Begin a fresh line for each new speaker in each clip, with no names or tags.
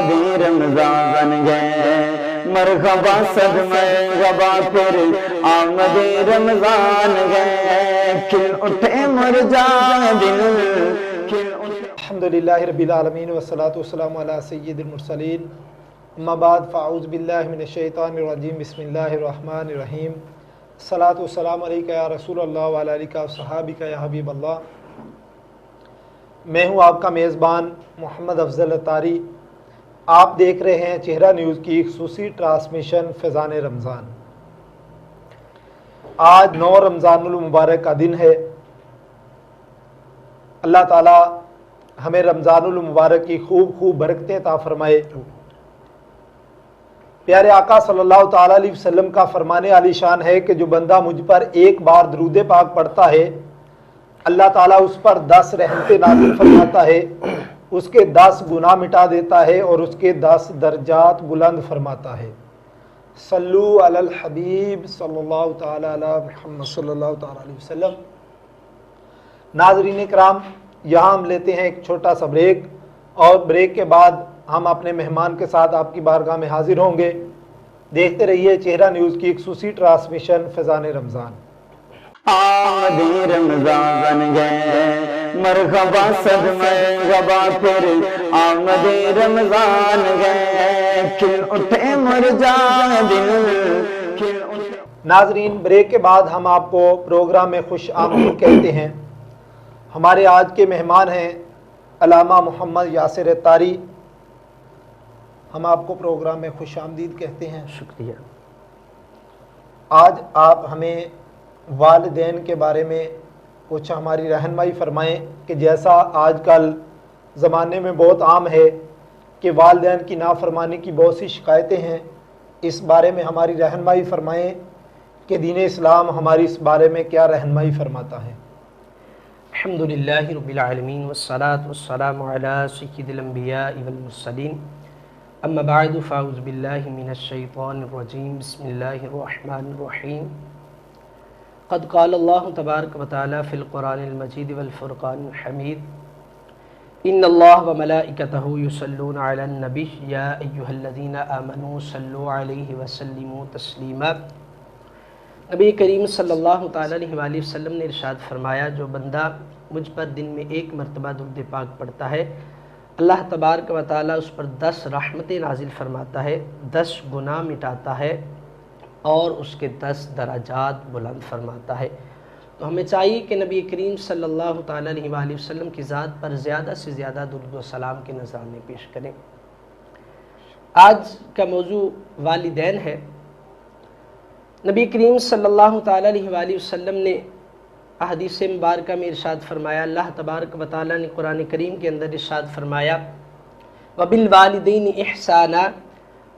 آمدی رمضان گئے، مرحبا صدمہ غبا پھر آمدی رمضان گئے، کھل اٹھے مرجا دل کھل اٹھے۔
الحمدللہ رب العالمین والصلاة والسلام علی سید المرسلین، اما بعد فاعوذ باللہ من الشیطان الرجیم، بسم اللہ الرحمن الرحیم، الصلاۃ والسلام علیکہ یا رسول اللہ وعلی آلہ وصحابہ یا حبیب اللہ۔ میں ہوں آپ کا میزبان محمد افضل اتاری۔ آپ دیکھ رہے ہیں چہرہ نیوز کی خصوصی ٹرانسمیشن فیضان رمضان۔ آج 9 رمضان المبارک کا دن ہے۔ اللہ تعالی ہمیں رمضان المبارک کی خوب برکتیں عطا فرمائے۔ پیارے آقا صلی اللہ تعالیٰ علیہ وسلم کا فرمانے عالی شان ہے کہ جو بندہ مجھ پر ایک بار درود پاک پڑھتا ہے، اللہ تعالیٰ اس پر 10 رحمتیں نازل فرماتا ہے، اس کے 10 گناہ مٹا دیتا ہے اور اس کے 10 درجات بلند فرماتا ہے۔ صلو علی الحبیب صلی اللہ تعالیٰ علی محمد صلی اللہ تعالیٰ علیہ وسلم۔ ناظرین کرام، یہاں ہم لیتے ہیں ایک چھوٹا سا بریک، اور بریک کے بعد ہم اپنے مہمان کے ساتھ آپ کی بارگاہ میں حاضر ہوں گے۔ دیکھتے رہیے چہرہ نیوز کی خصوصی ٹرانسمیشن فیضان رمضان۔
آمدی رمضان گئے، مرحبا صدمہ غبا پھر آمدی رمضان گئے، کھل اٹھے مرجا دل کھل اٹھے۔
ناظرین، بریک کے بعد ہم آپ کو پروگرام میں خوش آمدید کہتے ہیں۔ ہمارے آج کے مہمان ہیں علامہ محمد یاسر اتاری۔ ہم آپ کو پروگرام میں خوش آمدید کہتے ہیں۔
شکریہ۔
آج آپ ہمیں والدین کے بارے میں کچھ ہماری رہنمائی فرمائیں کہ جیسا آج کل زمانے میں بہت عام ہے کہ والدین کی نافرمانی کی بہت سی شکایتیں ہیں، اس بارے میں ہماری رہنمائی فرمائیں کہ دین اسلام ہماری اس بارے میں کیا رہنمائی فرماتا ہے۔
الحمدللہ رب العالمین والصلاة والسلام علی سید الانبیاء والمرسلین، اما بعد فاعوذ باللہ من الشیطان الرجیم، بسم اللہ الرحمن الرحیم۔ قد قال اللہ تبارک و تعالی فی القرآن المجید والفرقان الحمید، ان اللہ وملائکتہ یصلون علی النبی یا ایہا الذین آمنوا صلوا علیہ وسلموا تسلیما۔ نبی کریم صلی اللہ تعالیٰ علیہ وآلہ وسلم نے ارشاد فرمایا، جو بندہ مجھ پر دن میں ایک مرتبہ درود پاک پڑھتا ہے، اللہ تبارک و تعالیٰ اس پر 10 رحمتیں نازل فرماتا ہے، 10 گناہ مٹاتا ہے اور اس کے 10 درجات بلند فرماتا ہے۔ تو ہمیں چاہیے کہ نبی کریم صلی اللہ تعالیٰ علیہ وآلہ وسلم کی ذات پر زیادہ سے زیادہ درود و سلام کے نذرانے پیش کریں۔ آج کا موضوع والدین ہے۔ نبی کریم صلی اللہ تعالیٰ علیہ وآلہ وسلم نے احادیث مبارکہ میں ارشاد فرمایا، اللہ تبارک و تعالیٰ نے قرآن کریم کے اندر ارشاد فرمایا، وَبِالْوَالِدَيْنِ إِحْسَانًا،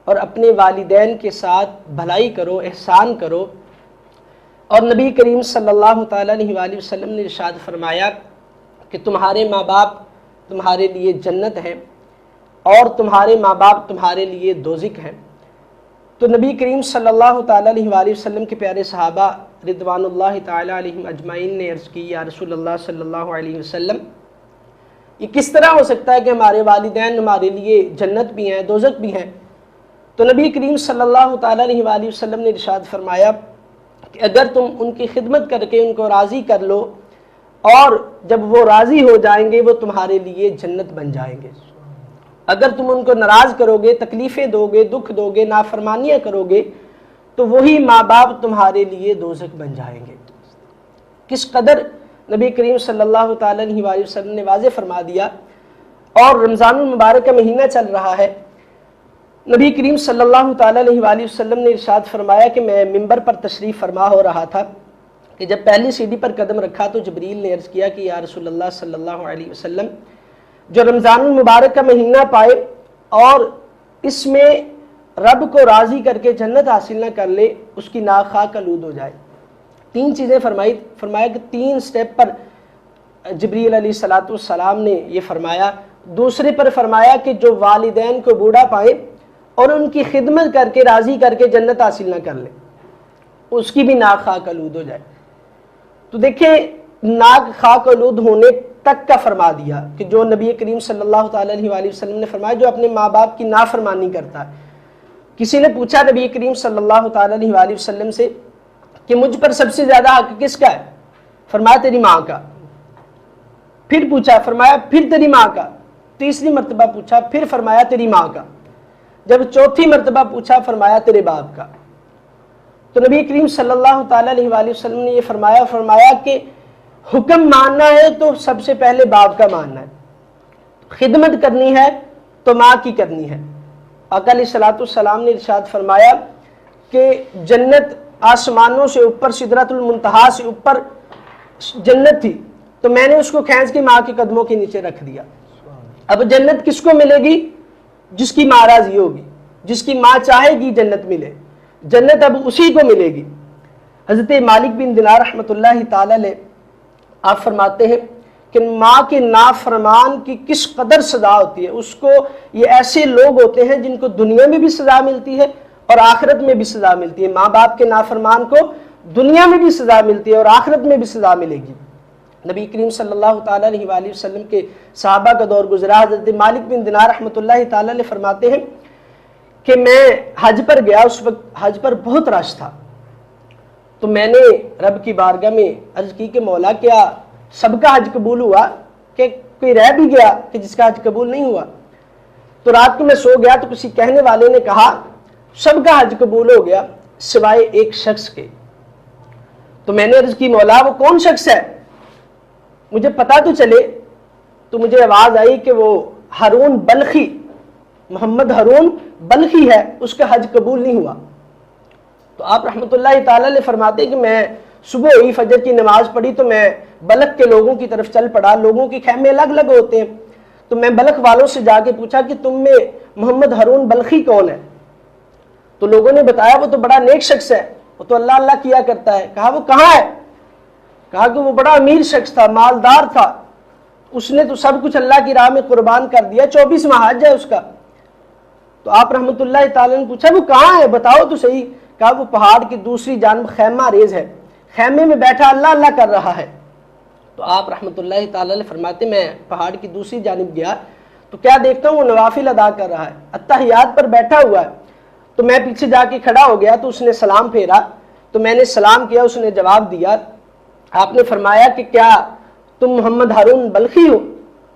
اور اپنے والدین کے ساتھ بھلائی کرو، احسان کرو۔ اور نبی کریم صلی اللہ تعالیٰ علیہ وآلہ وسلم نے ارشاد فرمایا کہ تمہارے ماں باپ تمہارے لیے جنت ہیں اور تمہارے ماں باپ تمہارے لیے دوزخ ہیں۔ تو نبی کریم صلی اللہ تعالیٰ علیہ وآلہ وسلم کے پیارے صحابہ رضوان اللہ تعالیٰ علیہم اجمعین نے عرض کی، یا رسول اللہ صلی اللہ علیہ وسلم، یہ کس طرح ہو سکتا ہے کہ ہمارے والدین ہمارے لیے جنت بھی ہیں، دوزخ بھی ہیں؟ تو نبی کریم صلی اللہ تعالیٰ علیہ وآلہ وسلم نے ارشاد فرمایا کہ اگر تم ان کی خدمت کر کے ان کو راضی کر لو اور جب وہ راضی ہو جائیں گے وہ تمہارے لیے جنت بن جائیں گے۔ اگر تم ان کو ناراض کرو گے، تکلیفیں دو گے، دکھ دو گے، نافرمانیاں کرو گے، تو وہی ماں باپ تمہارے لیے دوزخ بن جائیں گے۔ کس قدر نبی کریم صلی اللہ تعالیٰ علیہ وآلہ وسلم نے واضح فرما دیا۔ اور رمضان المبارک کا مہینہ چل رہا ہے۔ نبی کریم صلی اللہ تعالیٰ علیہ وآلہ وسلم نے ارشاد فرمایا کہ میں منبر پر تشریف فرما ہو رہا تھا کہ جب پہلی سیڑھی پر قدم رکھا تو جبریل نے عرض کیا کہ یا رسول اللہ صلی اللہ علیہ وسلم، جو رمضان المبارک کا مہینہ پائے اور اس میں رب کو راضی کر کے جنت حاصل نہ کر لے، اس کی ناک خاک آلود ہو جائے۔ 3 چیزیں فرمایا کہ 3 سٹیپ پر جبریل علیہ السلام نے یہ فرمایا۔ دوسرے پر فرمایا کہ جو والدین کو بوڑھا پائے اور ان کی خدمت کر کے راضی کر کے جنت حاصل نہ کر لے، اس کی بھی ناک خاک آلود ہو جائے۔ تو دیکھیں، ناک خاک آلود ہونے تک کا فرما دیا کہ جو نبی کریم صلی اللہ تعالیٰ علیہ وسلم نے فرمایا جو اپنے ماں باپ کی نافرمانی کرتا ہے۔ کسی نے پوچھا نبی کریم صلی اللہ تعالیٰ علیہ وسلم سے کہ مجھ پر سب سے زیادہ حق کس کا ہے؟ فرمایا تیری ماں کا۔ پھر پوچھا، فرمایا پھر تیری ماں کا۔ تیسری مرتبہ پوچھا، پھر فرمایا تیری ماں کا۔ جب چوتھی مرتبہ پوچھا، فرمایا تیرے باپ کا۔ تو نبی کریم صلی اللہ تعالیٰ علیہ وسلم نے یہ فرمایا کہ حکم ماننا ہے تو سب سے پہلے باپ کا ماننا ہے، خدمت کرنی ہے تو ماں کی کرنی ہے۔ آقا علیہ الصلوۃ والسلام نے ارشاد فرمایا کہ جنت آسمانوں سے اوپر، سدرۃ المنتہا سے اوپر جنت تھی، تو میں نے اس کو کھینچ کے ماں کے قدموں کے نیچے رکھ دیا۔ اب جنت کس کو ملے گی؟ جس کی ماں راضی ہوگی، جس کی ماں چاہے گی جنت ملے، جنت اب اسی کو ملے گی۔ حضرت مالک بن دینار رحمۃ اللہ تعالی علیہ آپ فرماتے ہیں کہ ماں کے نافرمان کی کس قدر سزا ہوتی ہے۔ اس کو یہ ایسے لوگ ہوتے ہیں جن کو دنیا میں بھی سزا ملتی ہے اور آخرت میں بھی سزا ملتی ہے۔ ماں باپ کے نافرمان کو دنیا میں بھی سزا ملتی ہے اور آخرت میں بھی سزا ملے گی۔ نبی کریم صلی اللہ تعالیٰ علیہ وسلم کے صحابہ کا دور گزرا، حضرت مالک بن دینار رحمۃ اللہ تعالیٰ علیہ فرماتے ہیں کہ میں حج پر گیا، اس وقت حج پر بہت رش تھا، تو میں نے رب کی بارگاہ میں عرض کی کہ مولا کیا سب کا حج قبول ہوا کہ کوئی رہ بھی گیا کہ جس کا حج قبول نہیں ہوا؟ تو رات کو میں سو گیا تو کسی کہنے والے نے کہا سب کا حج قبول ہو گیا سوائے ایک شخص کے۔ تو میں نے عرض کی مولا وہ کون شخص ہے، مجھے پتا تو چلے۔ تو مجھے آواز آئی کہ وہ ہارون بلخی، محمد ہارون بلخی ہے، اس کا حج قبول نہیں ہوا۔ تو آپ رحمۃ اللہ تعالیٰ علیہ فرماتے ہیں کہ میں صبح ہوئی، فجر کی نماز پڑھی تو میں بلخ کے لوگوں کی طرف چل پڑا۔ لوگوں کے خیمے الگ الگ ہوتے ہیں، تو میں بلخ والوں سے جا کے پوچھا کہ تم میں محمد ہارون بلخی کون ہے؟ تو لوگوں نے بتایا وہ تو بڑا نیک شخص ہے، وہ تو اللہ اللہ کیا کرتا ہے۔ کہا وہ کہاں ہے؟ کہا کہ وہ بڑا امیر شخص تھا، مالدار تھا، اس نے تو سب کچھ اللہ کی راہ میں قربان کر دیا، 24واں حج ہے اس کا۔ تو آپ رحمۃ اللہ تعالیٰ نے پوچھا وہ کہاں ہے، بتاؤ تو صحیح۔ کہا وہ پہاڑ کی دوسری جانب خیمہ ریز ہے، خیمے میں بیٹھا اللہ اللہ کر رہا ہے۔ تو آپ رحمۃ اللہ تعالیٰ نے فرماتے میں پہاڑ کی دوسری جانب گیا تو کیا دیکھتا ہوں وہ نوافل ادا کر رہا ہے، اتحیات پر بیٹھا ہوا ہے۔ تو میں پیچھے جا کے کھڑا ہو گیا تو اس نے سلام پھیرا، تو میں نے سلام کیا، اس نے جواب دیا۔ آپ نے فرمایا کہ کیا تم محمد ہارون بلخی ہو؟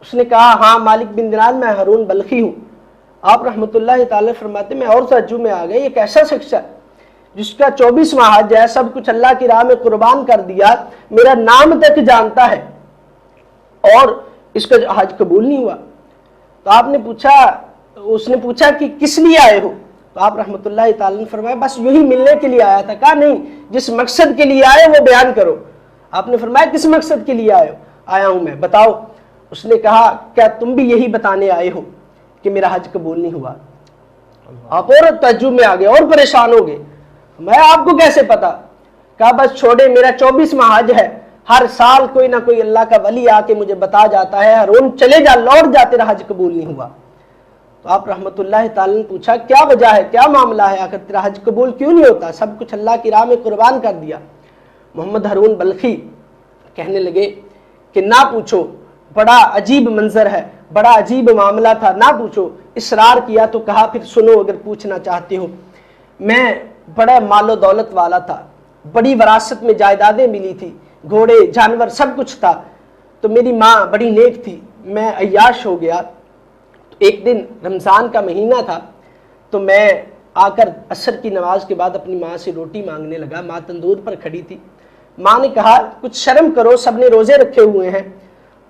اس نے کہا ہاں مالک بن دینار میں ہارون بلخی ہوں۔ آپ رحمۃ اللہ تعالی فرماتے میں اور تعجب میں آ گئے، یہ کیسا شخص ہے جس کا 24واں حج ہے، سب کچھ اللہ کی راہ میں قربان کر دیا، میرا نام تک جانتا ہے اور اس کا حج قبول نہیں ہوا۔ تو آپ نے پوچھا، اس نے پوچھا کہ کس لیے آئے ہو؟ تو آپ رحمۃ اللہ تعالی نے فرمایا بس یہی ملنے کے لیے آیا تھا۔ کہا نہیں، جس مقصد کے لیے آئے وہ بیان کرو۔ آپ نے فرمایا کس مقصد کے لیے آیا ہوں میں، بتاؤ۔ اس نے کہا کیا تم بھی یہی بتانے آئے ہو کہ میرا حج قبول نہیں ہوا؟ آپ اور تعجب میں آ گئے اور پریشان ہو گئے، میں آپ کو کیسے پتا؟ کہا بس چھوڑے، میرا 24واں حج ہے، ہر سال کوئی نہ کوئی اللہ کا ولی آ کے مجھے بتا جاتا ہے ہارون چلے جا، لوٹ جا، تیرا حج قبول نہیں ہوا۔ تو آپ رحمۃ اللہ تعالی نے پوچھا کیا وجہ ہے، کیا معاملہ ہے، آخر تیرا حج قبول کیوں نہیں ہوتا؟ سب کچھ اللہ کی راہ میں قربان کر دیا۔ محمد ہارون بلخی کہنے لگے کہ نہ پوچھو، بڑا عجیب منظر ہے، بڑا عجیب معاملہ تھا، نہ پوچھو۔ اصرار کیا تو کہا پھر سنو اگر پوچھنا چاہتے ہو، میں بڑا مال و دولت والا تھا، بڑی وراثت میں جائیدادیں ملی تھی، گھوڑے جانور سب کچھ تھا، تو میری ماں بڑی نیک تھی، میں عیاش ہو گیا۔ تو ایک دن رمضان کا مہینہ تھا، تو میں آ کر عصر کی نماز کے بعد اپنی ماں سے روٹی مانگنے لگا، ماں تندور پر کھڑی تھی۔ ماں نے کہا کچھ شرم کرو، سب نے روزے رکھے ہوئے ہیں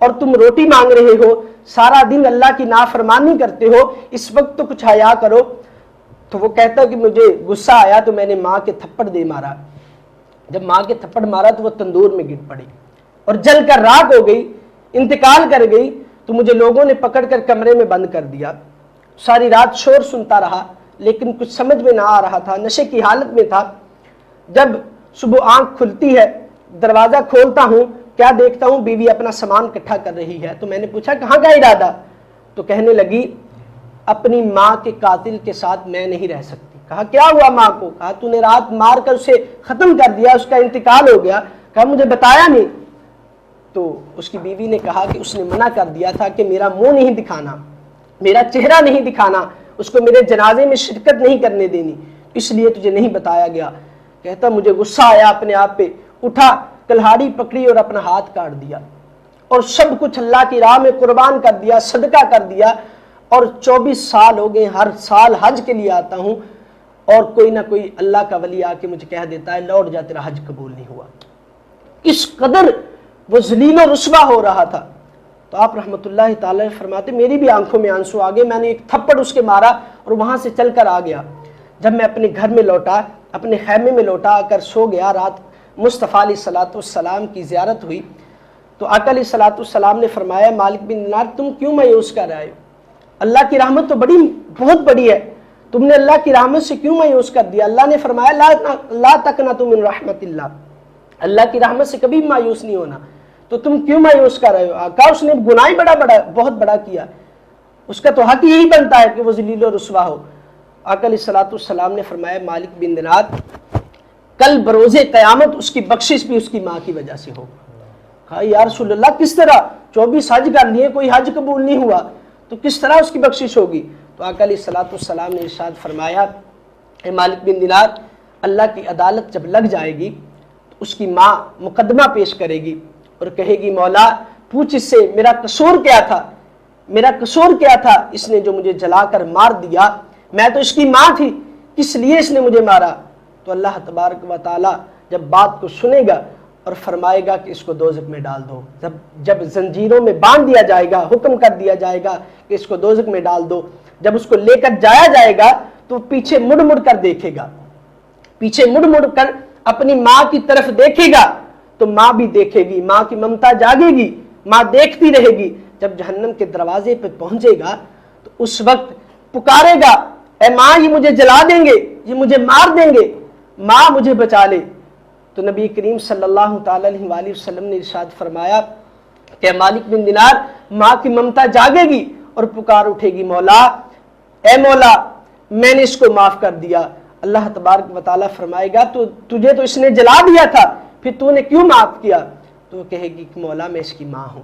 اور تم روٹی مانگ رہے ہو، سارا دن اللہ کی نافرمانی کرتے ہو، اس وقت تو کچھ حیا کرو۔ تو وہ کہتا کہ مجھے غصہ آیا تو میں نے ماں کے تھپڑ دے مارا۔ جب ماں کے تھپڑ مارا تو وہ تندور میں گر پڑی اور جل کر راکھ ہو گئی، انتقال کر گئی۔ تو مجھے لوگوں نے پکڑ کر کمرے میں بند کر دیا، ساری رات شور سنتا رہا لیکن کچھ سمجھ میں نہ آ رہا تھا، نشے کی حالت میں تھا۔ جب صبح آنکھ کھلتی ہے، دروازہ کھولتا ہوں، کیا دیکھتا ہوں بیوی اپنا سامان اکٹھا کر رہی ہے۔ تو میں نے پوچھا کہاں کا ارادہ؟ تو کہنے لگی اپنی ماں کے قاتل کے ساتھ میں نہیں رہ سکتی۔ کہا کیا ہوا ماں کو؟ کہا تو نے رات مار کر اسے ختم کر دیا، اس کا انتقال ہو گیا۔ کہا مجھے بتایا نہیں۔ تو اس کی بیوی نے کہا کہ اس نے منع کر دیا تھا کہ میرا منہ نہیں دکھانا، میرا چہرہ نہیں دکھانا، اس کو میرے جنازے میں شرکت نہیں کرنے دینی، اس لیے تجھے نہیں بتایا گیا۔ کہتا مجھے غصہ آیا اپنے آپ پہ، اٹھا کلہاڑی پکڑی اور اپنا ہاتھ کاٹ دیا اور سب کچھ اللہ کی راہ میں قربان کر دیا، صدقہ کر دیا، اور 24 سال ہو گئے ہر سال حج کے لیے آتا ہوں اور کوئی نہ کوئی اللہ کا ولی آ کے مجھے کہہ دیتا ہے لوٹ جا تیرا حج قبول نہیں ہوا۔ اس قدر وہ ذلیل و رسوا ہو رہا تھا۔ تو آپ رحمۃ اللہ تعالی فرماتے میری بھی آنکھوں میں آنسو آ گئے، میں نے ایک تھپڑ اس کے مارا اور وہاں سے چل کر آ گیا۔ جب میں اپنے گھر میں لوٹا، اپنے خیمے میں لوٹا، آ کر سو گیا، رات مصطفیٰ علیہ الصلوۃ والسلام کی زیارت ہوئی تو آقا علیہ الصلوۃ والسلام نے فرمایا مالک بن دینار تم کیوں مایوس کر رہے ہو؟ اللہ کی رحمت تو بہت بڑی ہے، تم نے اللہ کی رحمت سے کیوں مایوس کر دیا؟ اللہ نے فرمایا لا تقنطوا من رحمت اللہ، اللہ کی رحمت سے کبھی مایوس نہیں ہونا، تو تم کیوں مایوس کر رہے ہو؟ آقا اس نے گناہ بہت بڑا کیا، اس کا تو حق یہی بنتا ہے کہ وہ ذلیل و رسوا ہو۔ آقا علیہ الصلوۃ والسلام نے فرمایا مالک بن دینار کل بروز قیامت اس کی بخشش بھی اس کی ماں کی وجہ سے ہو۔ کہا یا رسول اللہ کس طرح؟ 24 حج کر لیے کوئی حج قبول نہیں ہوا تو کس طرح اس کی بخشش ہوگی؟ تو آقا علیہ الصلوۃ والسلام نے ارشاد فرمایا اے مالک بن دینار اللہ کی عدالت جب لگ جائے گی تو اس کی ماں مقدمہ پیش کرے گی اور کہے گی مولا پوچھ اس سے میرا قصور کیا تھا، میرا قصور کیا تھا، اس نے جو مجھے جلا کر مار دیا، میں تو اس کی ماں تھی، کس لیے اس نے مجھے مارا؟ تو اللہ تبارک و تعالی جب بات کو سنے گا اور فرمائے گا کہ اس کو دوزخ میں ڈال دو، جب زنجیروں میں باندھ دیا جائے گا، حکم کر دیا جائے گا کہ اس کو دوزخ میں ڈال دو، جب اس کو لے کر جایا جائے گا تو پیچھے مڑ کر دیکھے گا، پیچھے مڑ کر اپنی ماں کی طرف دیکھے گا تو ماں بھی دیکھے گی، ماں کی ممتا جاگے گی، ماں دیکھتی رہے گی۔ جب جہنم کے دروازے پہ پہنچے گا تو اس وقت پکارے گا اے ماں یہ مجھے جلا دیں گے، یہ مجھے مار دیں گے، ماں مجھے بچا لے۔ تو نبی کریم صلی اللہ تعالی علیہ وآلہ وسلم نے ارشاد فرمایا کہ مالک بن دینار ماں کی ممتا جاگے گی اور پکار اٹھے گی مولا اے مولا میں نے اس کو معاف کر دیا۔ اللہ تبارک و تعالیٰ فرمائے گا تو تجھے تو اس نے جلا دیا تھا پھر تو نے کیوں معاف کیا؟ تو وہ کہے گی کہ مولا میں اس کی ماں ہوں،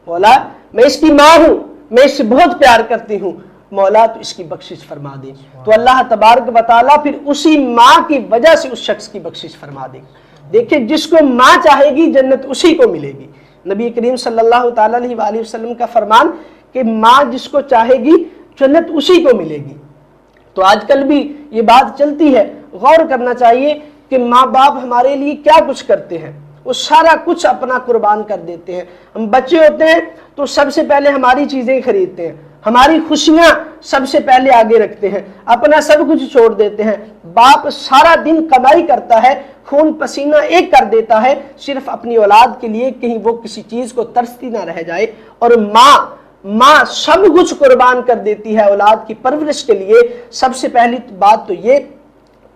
مولا میں اس کی ماں ہوں، میں اس سے بہت پیار کرتی ہوں، مولا تو اس کی بخشش فرما دے۔ تو اللہ تبارک و تعالیٰ پھر اسی ماں کی وجہ سے اس شخص کی بخشش فرما دے۔ دیکھیں جس کو ماں چاہے گی جنت اسی کو ملے گی۔ نبی کریم صلی اللہ تعالیٰ علیہ وآلہ وسلم کا فرمان کہ ماں جس کو چاہے گی جنت اسی کو ملے گی۔ تو آج کل بھی یہ بات چلتی ہے، غور کرنا چاہیے کہ ماں باپ ہمارے لیے کیا کچھ کرتے ہیں، وہ سارا کچھ اپنا قربان کر دیتے ہیں۔ ہم بچے ہوتے ہیں تو سب سے پہلے ہماری چیزیں خریدتے ہیں، ہماری خوشیاں سب سے پہلے آگے رکھتے ہیں، اپنا سب کچھ چھوڑ دیتے ہیں۔ باپ سارا دن کمائی کرتا ہے، خون پسینہ ایک کر دیتا ہے صرف اپنی اولاد کے لیے کہیں وہ کسی چیز کو ترستی نہ رہ جائے، اور ماں سب کچھ قربان کر دیتی ہے اولاد کی پرورش کے لیے۔ سب سے پہلی بات تو یہ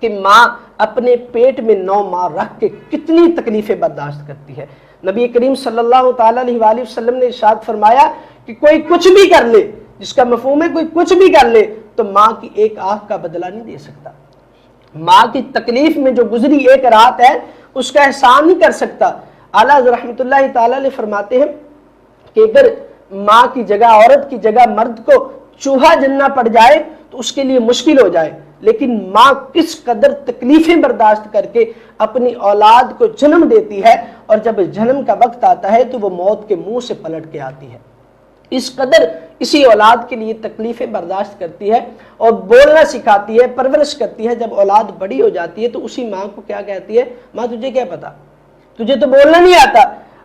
کہ ماں اپنے پیٹ میں 9 ماہ رکھ کے کتنی تکلیفیں برداشت کرتی ہے۔ نبی کریم صلی اللہ تعالیٰ علیہ وآلہ وسلم نے ارشاد فرمایا کہ کوئی کچھ بھی کر لے، جس کا مفہوم ہے کوئی کچھ بھی کر لے تو ماں کی ایک آنکھ کا بدلہ نہیں دے سکتا۔ ماں کی تکلیف میں جو گزری ایک رات ہے اس کا احسان نہیں کر سکتا۔ اعلیٰ حضرت رحمۃ اللہ تعالیٰ علیہ فرماتے ہیں کہ اگر ماں کی جگہ عورت کی جگہ مرد کو چوہا جننا پڑ جائے تو اس کے لیے مشکل ہو جائے، لیکن ماں کس قدر تکلیفیں برداشت کر کے اپنی اولاد کو جنم دیتی ہے، اور جب جنم کا وقت آتا ہے تو وہ موت کے منہ سے پلٹ کے آتی ہے۔ اس قدر اسی اولاد کے لیے تکلیفیں برداشت کرتی ہے اور بولنا سکھاتی ہے، پرورش کرتی ہے۔ جب اولاد بڑی ہو جاتی ہے تو اسی ماں کو کیا کہتی ہے؟ ماں تجھے کیا پتا، تجھے تو بولنا نہیں آتا۔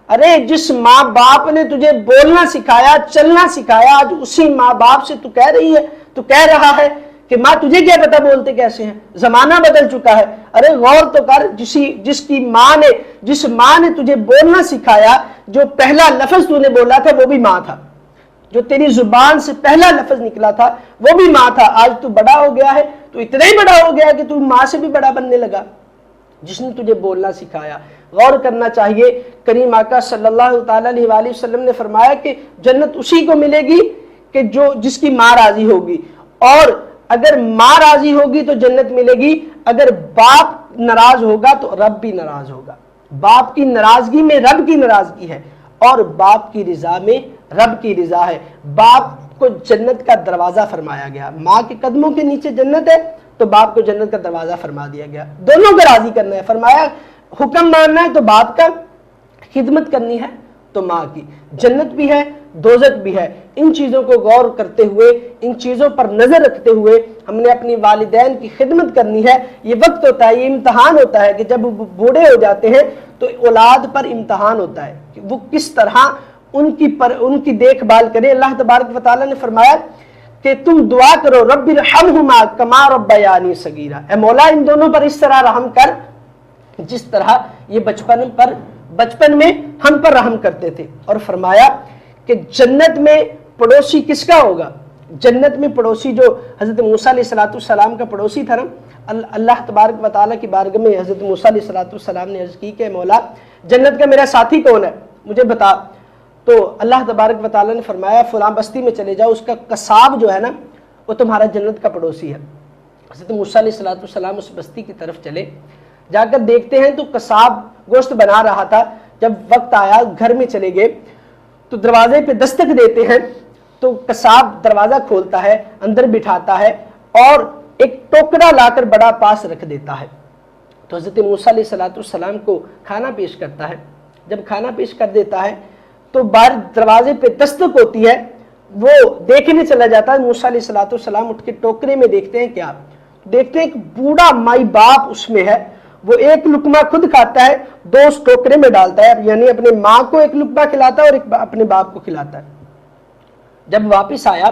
ارے جس ماں باپ نے تجھے بولنا سکھایا، چلنا سکھایا، آج اسی ماں باپ سے تو کہہ رہی ہے، تو کہہ رہا ہے کہ ماں تجھے کیا پتا بولتے کیسے ہیں، زمانہ بدل چکا ہے۔ ارے غور تو کر، جس ماں نے تجھے بولنا سکھایا، جو پہلا لفظ تو نے بولا تھا وہ بھی ماں تھا، جو تیری زبان سے پہلا لفظ نکلا تھا وہ بھی ماں تھا۔ آج تو بڑا ہو گیا ہے، تو اتنا ہی بڑا ہو گیا کہ تو ماں سے بھی بڑا بننے لگا، جس نے تجھے بولنا سکھایا۔ غور کرنا چاہیے، کریم آقا صلی اللہ تعالیٰ علیہ وآلہ وسلم نے فرمایا کہ جنت اسی کو ملے گی کہ جس کی ماں راضی ہوگی، اور اگر ماں راضی ہوگی تو جنت ملے گی، اگر باپ ناراض ہوگا تو رب بھی ناراض ہوگا۔ باپ کی ناراضگی میں رب کی ناراضگی ہے اور باپ کی رضا میں رب کی رضا ہے۔ باپ کو جنت کا دروازہ فرمایا گیا، ماں کے قدموں کے نیچے جنت ہے تو باپ کو جنت کا دروازہ فرما دیا گیا، دونوں کو راضی کرنا ہے۔ فرمایا حکم ماننا ہے تو باپ کا، خدمت کرنی ہے تو ماں کی۔ جنت بھی ہے، دوزخ بھی ہے۔ ان چیزوں کو غور کرتے ہوئے، ان چیزوں پر نظر رکھتے ہوئے ہم نے اپنی والدین کی خدمت کرنی ہے۔ یہ وقت ہوتا ہے، یہ امتحان ہوتا ہے کہ جب وہ بوڑھے ہو جاتے ہیں تو اولاد پر امتحان ہوتا ہے کہ وہ کس طرح ان کی دیکھ بھال کرے۔ اللہ تبارک و تعالیٰ نے فرمایا کہ تم دعا کرو رب ارحمہما کما ربیانی صغیرا، اے مولا ان دونوں پر اس طرح رحم کر جس طرح یہ بچپن میں ہم پر رحم کرتے تھے۔ اور فرمایا کہ جنت میں پڑوسی کس کا ہوگا؟ جنت میں پڑوسی جو حضرت موسیٰ علیہ السلام کا پڑوسی تھا نا، اللہ تبارک و تعالیٰ کی بارگاہ میں حضرت موسیٰ علیہ السلام نے عرض کی کہ مولا جنت کا میرا ساتھی کون ہے مجھے بتا۔ تو اللہ تبارک و تعالیٰ نے فرمایا فلاں بستی میں چلے جاؤ، اس کا قصاب جو ہے نا وہ تمہارا جنت کا پڑوسی ہے۔ حضرت موسیٰ علیہ السلام اس بستی کی طرف چلے، جا کر دیکھتے ہیں تو قصاب گوشت بنا رہا تھا۔ جب وقت آیا گھر میں چلے گئے تو دروازے پہ دستک دیتے ہیں تو قصاب دروازہ کھولتا ہے، اندر بٹھاتا ہے اور ایک ٹوکرا لا کر بڑا پاس رکھ دیتا ہے۔ تو حضرت موسیٰ علیہ السلام کو کھانا پیش کرتا ہے۔ جب کھانا پیش کر دیتا ہے تو باہر دروازے پہ دستک ہوتی ہے، وہ دیکھنے چلا جاتا ہے۔ موسیٰ علیہ السلام اٹھ کے ٹوکرے میں دیکھتے ہیں کیا؟ دیکھتے ہیں ایک بوڑھا مائی باپ اس میں ہے، وہ ایک لقمہ خود کھاتا ہے، دو اس ٹوکرے میں ڈالتا ہے، یعنی اپنے ماں کو ایک لقمہ کھلاتا ہے اور ایک اپنے باپ کو کھلاتا ہے۔ جب واپس آیا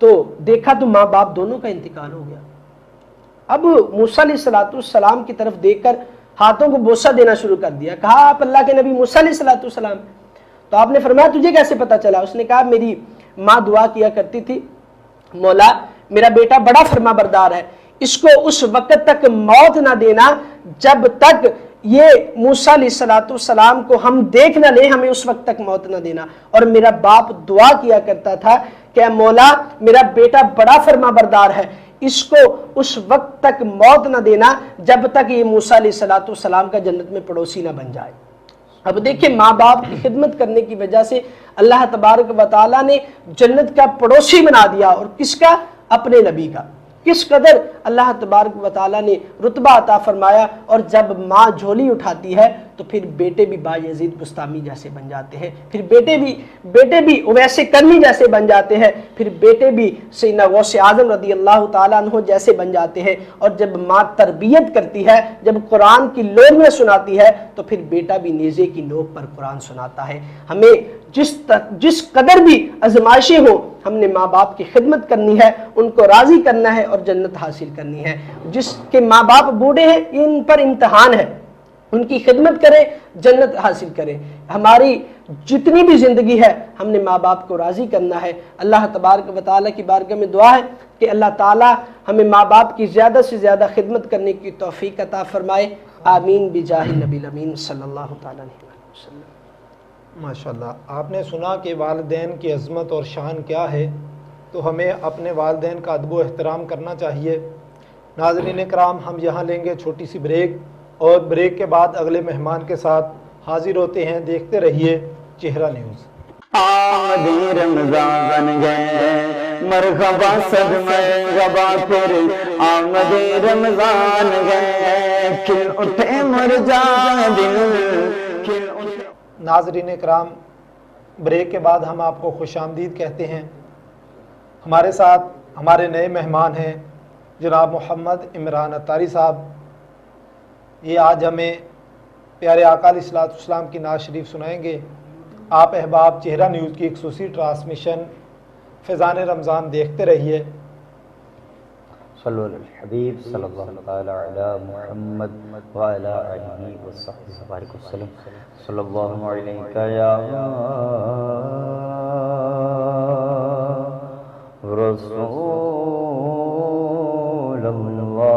تو دیکھا تو ماں باپ دونوں کا انتقال ہو گیا۔ اب موسیٰ علیہ السلام کی طرف دیکھ کر ہاتھوں کو بوسہ دینا شروع کر دیا۔ کہا آپ اللہ کے نبی موسیٰ علیہ السلام؟ تو آپ نے فرمایا تجھے کیسے پتا چلا؟ اس نے کہا میری ماں دعا کیا کرتی تھی مولا میرا بیٹا بڑا فرما بردار ہے، اس کو اس وقت تک موت نہ دینا جب تک یہ موسیٰ علیہ السلام کو ہم دیکھ نہ لیں، ہمیں اس وقت تک موت نہ دینا۔ اور میرا باپ دعا کیا کرتا تھا کہ مولا میرا بیٹا بڑا فرما بردار ہے، اس کو اس وقت تک موت نہ دینا جب تک یہ موسیٰ علیہ السلام کا جنت میں پڑوسی نہ بن جائے۔ اب دیکھیں ماں باپ کی خدمت کرنے کی وجہ سے اللہ تبارک و تعالیٰ نے جنت کا پڑوسی بنا دیا، اور کس کا؟ اپنے نبی کا۔ کس قدر اللہ تبارک و تعالیٰ نے رتبہ عطا فرمایا۔ اور جب ماں جھولی اٹھاتی ہے تو پھر بیٹے بھی بایزید بستامی جیسے بن جاتے ہیں، پھر بیٹے بھی اویس کرنی جیسے بن جاتے ہیں، پھر بیٹے بھی سیدنا غوث اعظم رضی اللہ تعالیٰ عنہ جیسے بن جاتے ہیں۔ اور جب ماں تربیت کرتی ہے، جب قرآن کی لوریاں سناتی ہے تو پھر بیٹا بھی نیزے کی نوک پر قرآن سناتا ہے۔ ہمیں جس قدر بھی آزمائشیں ہوں ہم نے ماں باپ کی خدمت کرنی ہے، ان کو راضی کرنا ہے اور جنت حاصل کرنی ہے۔ جس کے ماں باپ بوڑھے ہیں ان پر امتحان ہے، ان کی خدمت کریں جنت حاصل کریں۔ ہماری جتنی بھی زندگی ہے ہم نے ماں باپ کو راضی کرنا ہے۔ اللہ تبارک و تعالیٰ کی بارگاہ میں دعا ہے کہ اللہ تعالیٰ ہمیں ماں باپ کی زیادہ سے زیادہ خدمت کرنے کی توفیق عطا فرمائے۔ آمین بجاہ نبی الامین صلی اللہ تعالیٰ علیہ وسلم۔
ماشاءاللہ، آپ نے سنا کہ والدین کی عظمت اور شان کیا ہے، تو ہمیں اپنے والدین کا ادب و احترام کرنا چاہیے۔ ناظرین کرام، ہم یہاں لیں گے چھوٹی سی بریک، اور بریک کے بعد اگلے مہمان کے ساتھ حاضر ہوتے ہیں۔ دیکھتے رہیے چہرہ نیوز۔
آمدی رمضان گئے مرحبا صدمہ غبا پھر آمدی رمضان گئے کھل اٹھے مرجا دل کھل اٹھے۔
ناظرین کرام، بریک کے بعد ہم آپ کو خوش آمدید کہتے ہیں۔ ہمارے ساتھ ہمارے نئے مہمان ہیں جناب محمد عمران اتاری صاحب۔ یہ آج ہمیں پیارے آقا علیہ السلام کی نعت شریف سنائیں گے۔ آپ احباب چہرہ نیوز کی خصوصی ٹرانسمیشن فیضان رمضان دیکھتے رہیے۔
صلو علی الحبیب صلی اللہ تعالی علی محمد وعلی آلہ وصحبہ وبارک وسلم۔ صلی اللہ علیہ یا رسول اللہ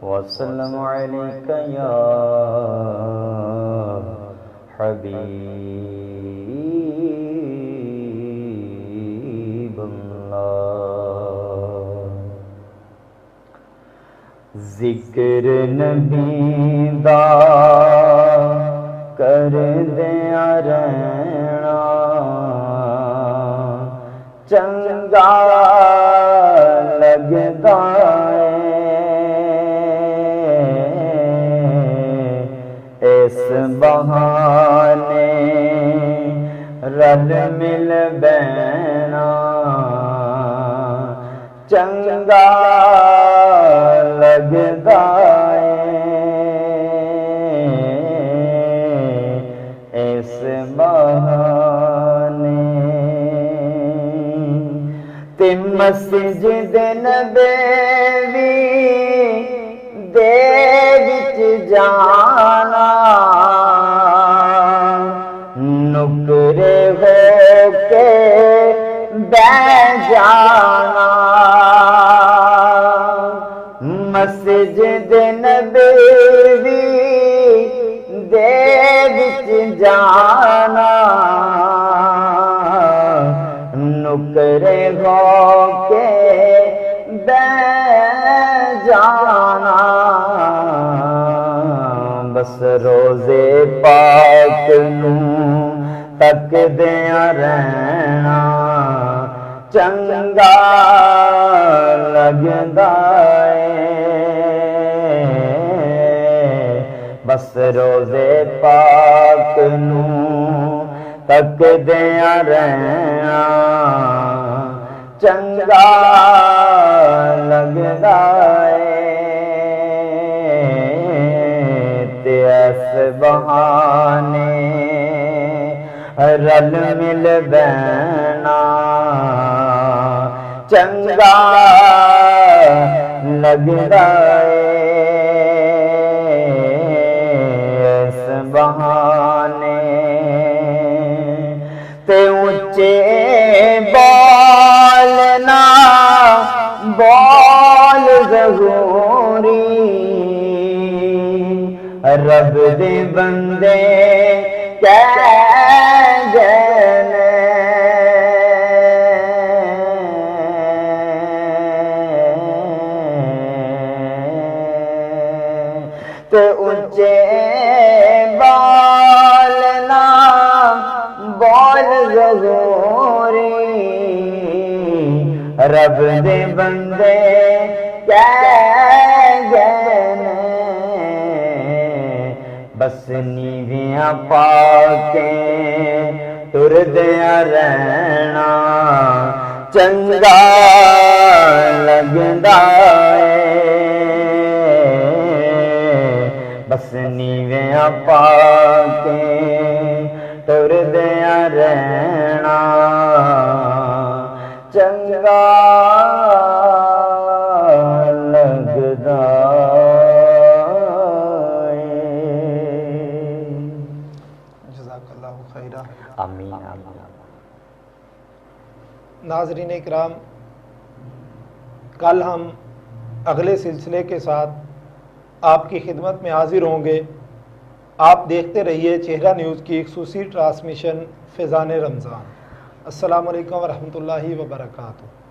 وسلم علیک یا حبیب اللہ۔
ذکر نبی دا کر دیا رہنا چنگا لگدا اس بہانے رل مل بینا چنگا لگدا اس بہانے تے مسجد نبوی دے وچ جانا نکرے ہو کے بیٹھ جانا مسجد نبوی دے وچ جانا نکرے ہو کے بیٹھ جانا بس روزے پاک نو تک دیا رہنا چنگا لگدا بس روزے پاک نو تک دیا رہنا چنگا لگدا تے اس بہانے رل مل بینا چنگا لگدا اس بہانے تے اونچے بولنا بول ضروری رب دے بندے تے اونچے بالنا بول ضروری رب دے بندے بس نیویاں پا کے تر دیا رہنا چنگا لگدا بس نیویاں پا کے تر دیا رہنا چنگا لگدا آمین آمین۔
ناظرین اکرام، کل ہم اگلے سلسلے کے ساتھ آپ کی خدمت میں حاضر ہوں گے۔ آپ دیکھتے رہیے چہرہ نیوز کی خصوصی ٹرانسمیشن فیضان رمضان۔ السلام علیکم ورحمۃ اللہ وبرکاتہ۔